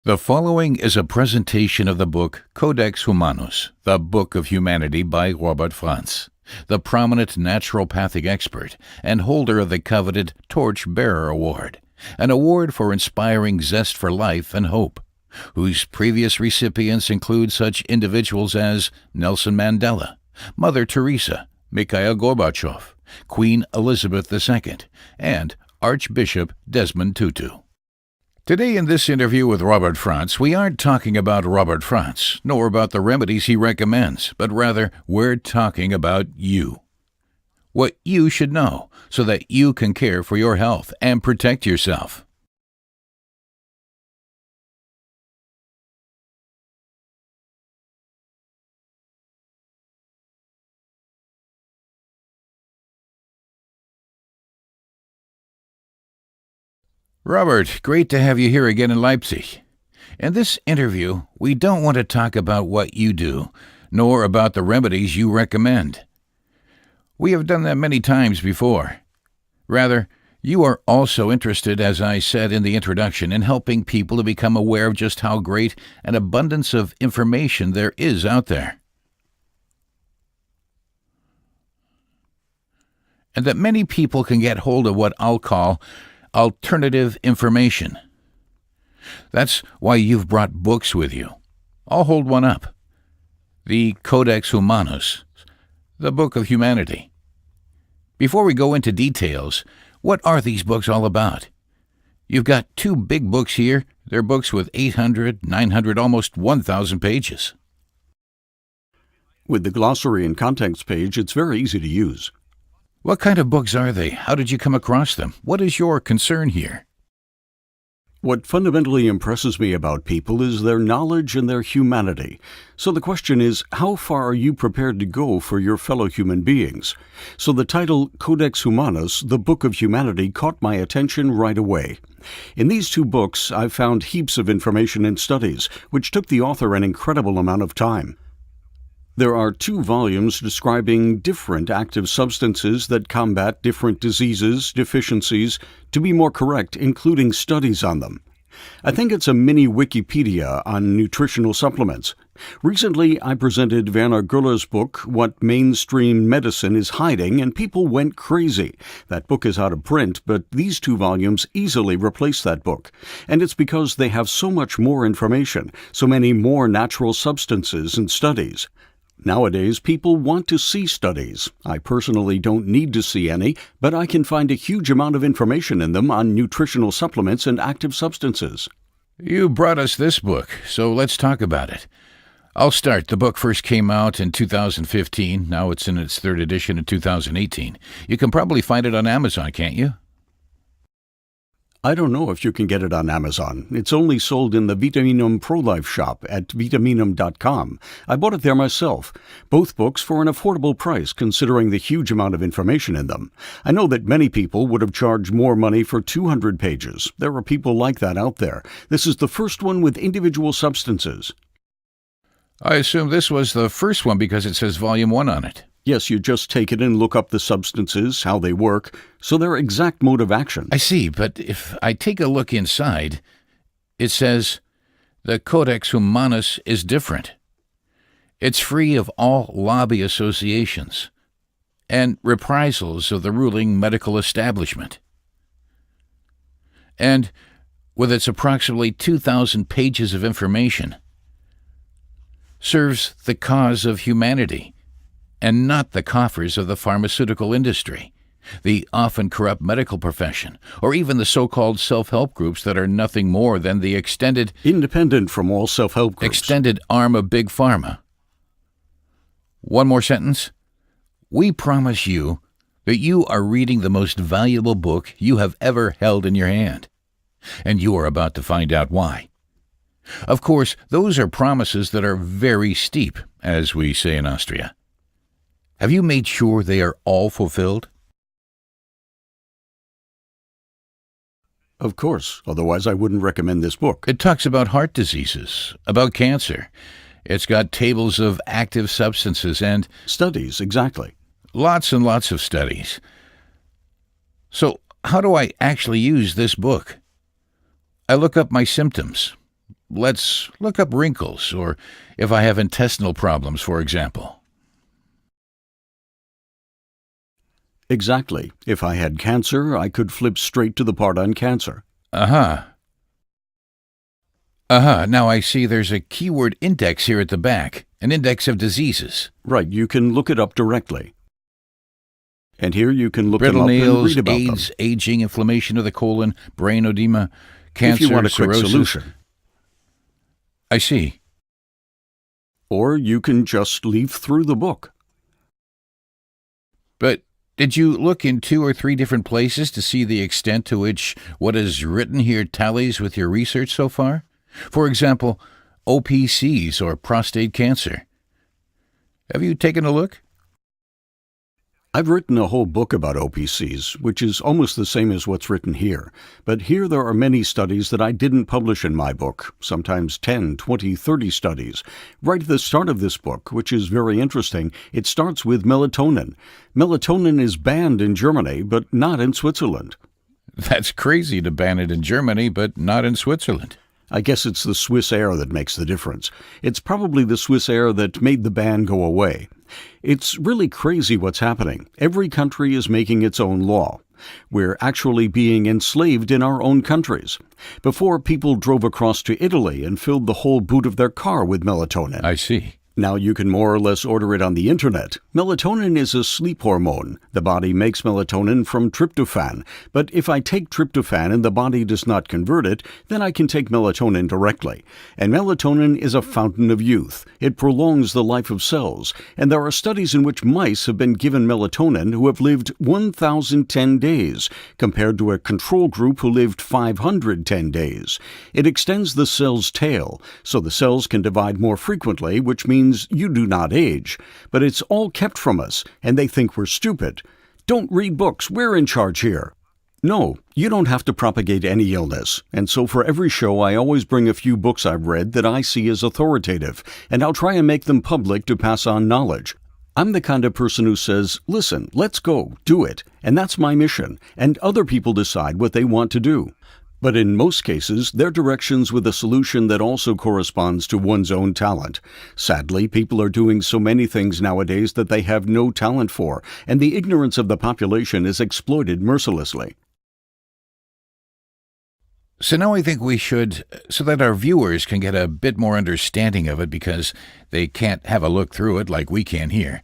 The following is a presentation of the book Codex Humanus, the Book of Humanity by Robert Franz, the prominent naturopathic expert and holder of the coveted Torch-Bearer Award, an award for inspiring zest for life and hope, whose previous recipients include such individuals as Nelson Mandela, Mother Teresa, Mikhail Gorbachev, Queen Elizabeth II, and Archbishop Desmond Tutu. Today in this interview with Robert Franz, we aren't talking about Robert Franz, nor about the remedies he recommends, but rather we're talking about you. What you should know so that you can care for your health and protect yourself. Robert, great to have you here again in Leipzig. In this interview, we don't want to talk about what you do, nor about the remedies you recommend. We have done that many times before. Rather, you are also interested, as I said in the introduction, in helping people to become aware of just how great an abundance of information there is out there. And that many people can get hold of what I'll call alternative information. That's why you've brought books with you. I'll hold one up. The Codex Humanus, the Book of Humanity. Before we go into details, what are these books all about? You've got two big books here. They're books with 800, 900, almost 1,000 pages. With the glossary and contents page, it's very easy to use. What kind of books are they? How did you come across them? What is your concern here? What fundamentally impresses me about people is their knowledge and their humanity. So the question is, how far are you prepared to go for your fellow human beings? So the title Codex Humanus, the Book of Humanity, caught my attention right away. In these two books, I've found heaps of information and studies, which took the author an incredible amount of time. There are two volumes describing different active substances that combat different diseases, deficiencies, to be more correct, including studies on them. I think it's a mini Wikipedia on nutritional supplements. Recently, I presented Werner Güller's book, What Mainstream Medicine is Hiding, and people went crazy. That book is out of print, but these two volumes easily replace that book. And it's because they have so much more information, so many more natural substances and studies. Nowadays, people want to see studies. I personally don't need to see any, but I can find a huge amount of information in them on nutritional supplements and active substances. You brought us this book, so let's talk about it. I'll start. The book first came out in 2015. Now it's in its third edition in 2018. You can probably find it on Amazon, can't you? I don't know if you can get it on Amazon. It's only sold in the Vitaminum Pro-Life shop at vitaminum.com. I bought it there myself. Both books for an affordable price considering the huge amount of information in them. I know that many people would have charged more money for 200 pages. There are people like that out there. This is the first one with individual substances. I assume this was the first one because it says Volume 1 on it. Yes, you just take it and look up the substances, how they work, so their exact mode of action. I see, but if I take a look inside, it says the Codex Humanus is different. It's free of all lobby associations and reprisals of the ruling medical establishment. And with its approximately 2,000 pages of information, serves the cause of humanity, and not the coffers of the pharmaceutical industry, the often corrupt medical profession, or even the so-called self-help groups that are nothing more than the independent from all self-help groups. Extended arm of Big Pharma. One more sentence. We promise you that you are reading the most valuable book you have ever held in your hand, and you are about to find out why. Of course, those are promises that are very steep, as we say in Austria. Have you made sure they are all fulfilled? Of course, otherwise I wouldn't recommend this book. It talks about heart diseases, about cancer. It's got tables of active substances and studies, exactly. Lots and lots of studies. So, how do I actually use this book? I look up my symptoms. let's look up wrinkles, or if I have intestinal problems, for example. Exactly. If I had cancer, I could flip straight to the part on cancer. Now I see there's a keyword index here at the back, an index of diseases. Right, you can look it up directly. And here you can look Brittle them up and nails, read about AIDS, them. aging, inflammation of the colon, brain edema, cancer, If you want a quick cirrhosis. solution. I see. Or you can just leaf through the book. But did you look in 2 or 3 different places to see the extent to which what is written here tallies with your research so far? For example, OPCs or prostate cancer. Have you taken a look? I've written a whole book about OPCs, which is almost the same as what's written here. But here there are many studies that I didn't publish in my book, sometimes 10, 20, 30 studies. Right at the start of this book, which is very interesting, it starts with melatonin. Melatonin is banned in Germany, but not in Switzerland. That's crazy to ban it in Germany, but not in Switzerland. I guess it's the Swiss air that makes the difference. It's probably the Swiss air that made the ban go away. It's really crazy what's happening. Every country is making its own law. We're actually being enslaved in our own countries. Before, people drove across to Italy and filled the whole boot of their car with melatonin. I see. Now you can more or less order it on the internet. Melatonin is a sleep hormone. The body makes melatonin from tryptophan. But if I take tryptophan and the body does not convert it, then I can take melatonin directly. And melatonin is a fountain of youth. It prolongs the life of cells. And there are studies in which mice have been given melatonin who have lived 1,010 days, compared to a control group who lived 510 days. It extends the cell's tail, so the cells can divide more frequently, which means you do not age, but it's all kept from us, and they think we're stupid. Don't read books, we're in charge here. No, you don't have to propagate any illness, and so for every show I always bring a few books I've read that I see as authoritative, and I'll try and make them public to pass on knowledge. I'm the kind of person who says, listen, let's go, do it, and that's my mission, and other people decide what they want to do. But in most cases, they're directions with a solution that also corresponds to one's own talent. Sadly, people are doing so many things nowadays that they have no talent for, and the ignorance of the population is exploited mercilessly. So now I think we should, so that our viewers can get a bit more understanding of it because they can't have a look through it like we can here.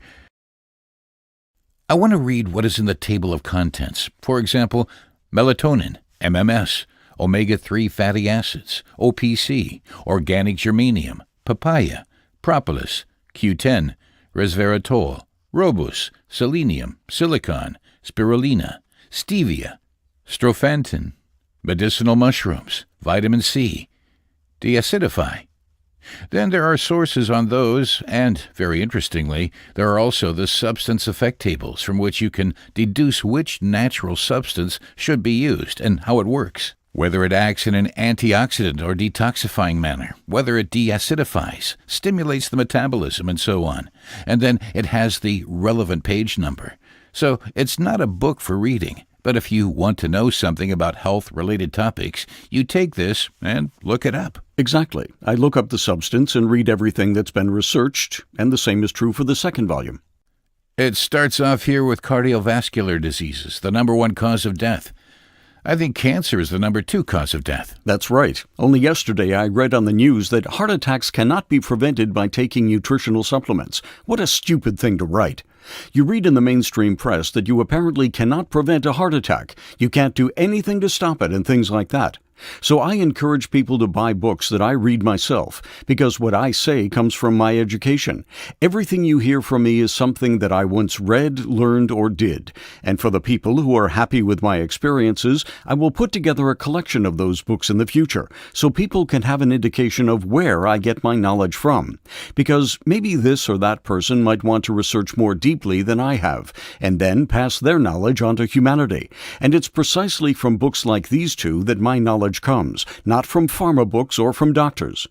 I want to read what is in the table of contents. For example, melatonin, MMS, omega-3 fatty acids, OPC, organic germanium, papaya, propolis, Q10, resveratrol, ribose, selenium, silicon, spirulina, stevia, strophantin, medicinal mushrooms, vitamin C, deacidify. Then there are sources on those, and, very interestingly, there are also the substance effect tables from which you can deduce which natural substance should be used and how it works. Whether it acts in an antioxidant or detoxifying manner, whether it deacidifies, stimulates the metabolism, and so on. And then it has the relevant page number. So it's not a book for reading, but if you want to know something about health-related topics, you take this and look it up. Exactly. I look up the substance and read everything that's been researched, and the same is true for the second volume. It starts off here with cardiovascular diseases, the number 1 cause of death. I think cancer is the number 2 cause of death. That's right. Only yesterday I read on the news that heart attacks cannot be prevented by taking nutritional supplements. What a stupid thing to write. You read in the mainstream press that you apparently cannot prevent a heart attack. You can't do anything to stop it and things like that. So I encourage people to buy books that I read myself, because what I say comes from my education. Everything you hear from me is something that I once read, learned, or did. And for the people who are happy with my experiences, I will put together a collection of those books in the future, so people can have an indication of where I get my knowledge from. Because maybe this or that person might want to research more deeply than I have, and then pass their knowledge on to humanity. And it's precisely from books like these two that my knowledge comes, not from pharma books or from doctors.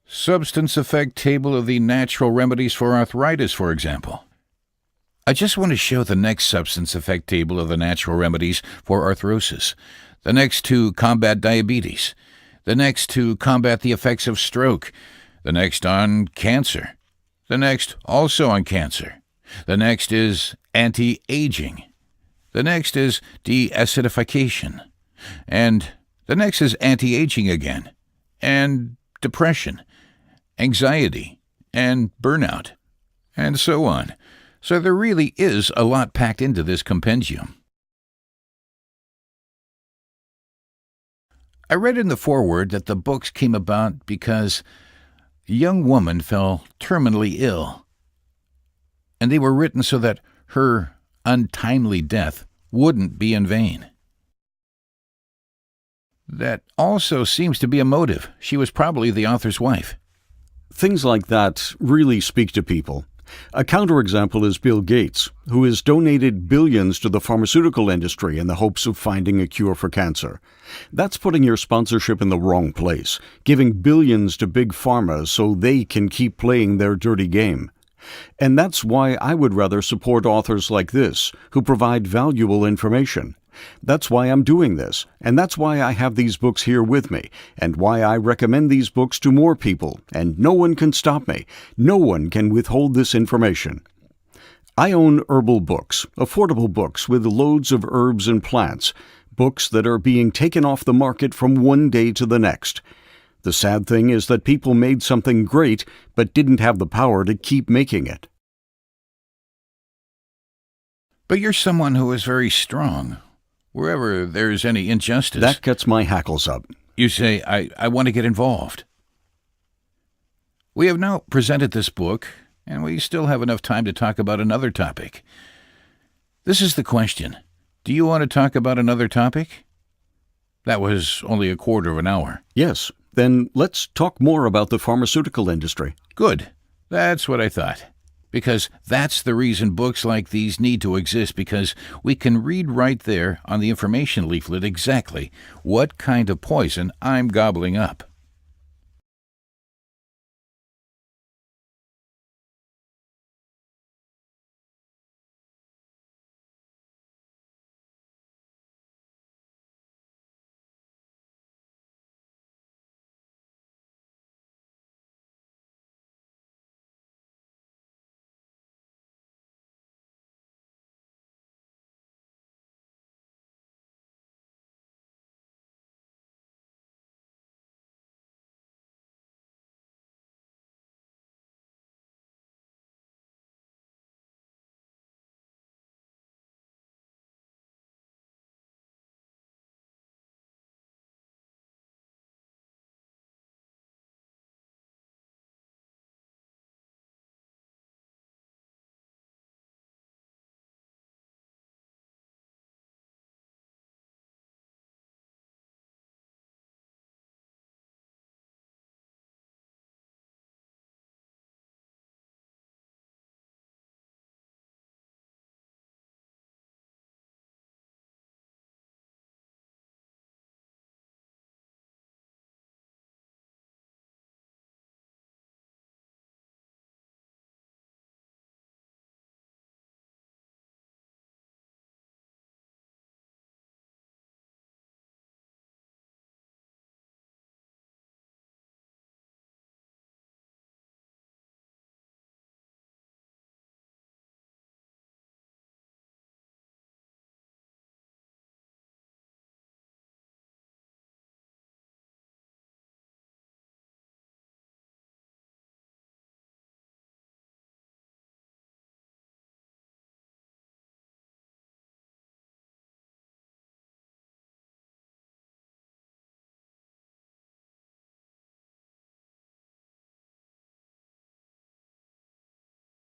Substance effect table of the natural remedies for arthritis, for example. I just want to show the next substance effect table of the natural remedies for arthrosis. The next to combat diabetes. the next to combat the effects of stroke, the next on cancer, the next also on cancer, the next is anti-aging, the next is de-acidification, and the next is anti-aging again, and depression, anxiety, and burnout, and so on. So there really is a lot packed into this compendium. I read in the foreword that the books came about because a young woman fell terminally ill, and they were written so that her untimely death wouldn't be in vain. That also seems to be a motive. She was probably the author's wife. Things like that really speak to people. A counterexample is Bill Gates, who has donated billions to the pharmaceutical industry in the hopes of finding a cure for cancer. That's putting your sponsorship in the wrong place, giving billions to big pharma so they can keep playing their dirty game. And that's why I would rather support authors like this, who provide valuable information. That's why I'm doing this, and that's why I have these books here with me, and why I recommend these books to more people, and no one can stop me. No one can withhold this information. I own herbal books, affordable books with loads of herbs and plants, books that are being taken off the market from one day to the next. The sad thing is that people made something great, but didn't have the power to keep making it. But you're someone who is very strong. Wherever there's any injustice, That gets my hackles up. you say, I want to get involved. We have now presented this book, and we still have enough time to talk about another topic. This is the question. Do you want to talk about another topic? That was only a quarter of an hour. Yes, then let's talk more about the pharmaceutical industry. Good. That's what I thought. Because that's the reason books like these need to exist, because we can read right there on the information leaflet exactly what kind of poison I'm gobbling up.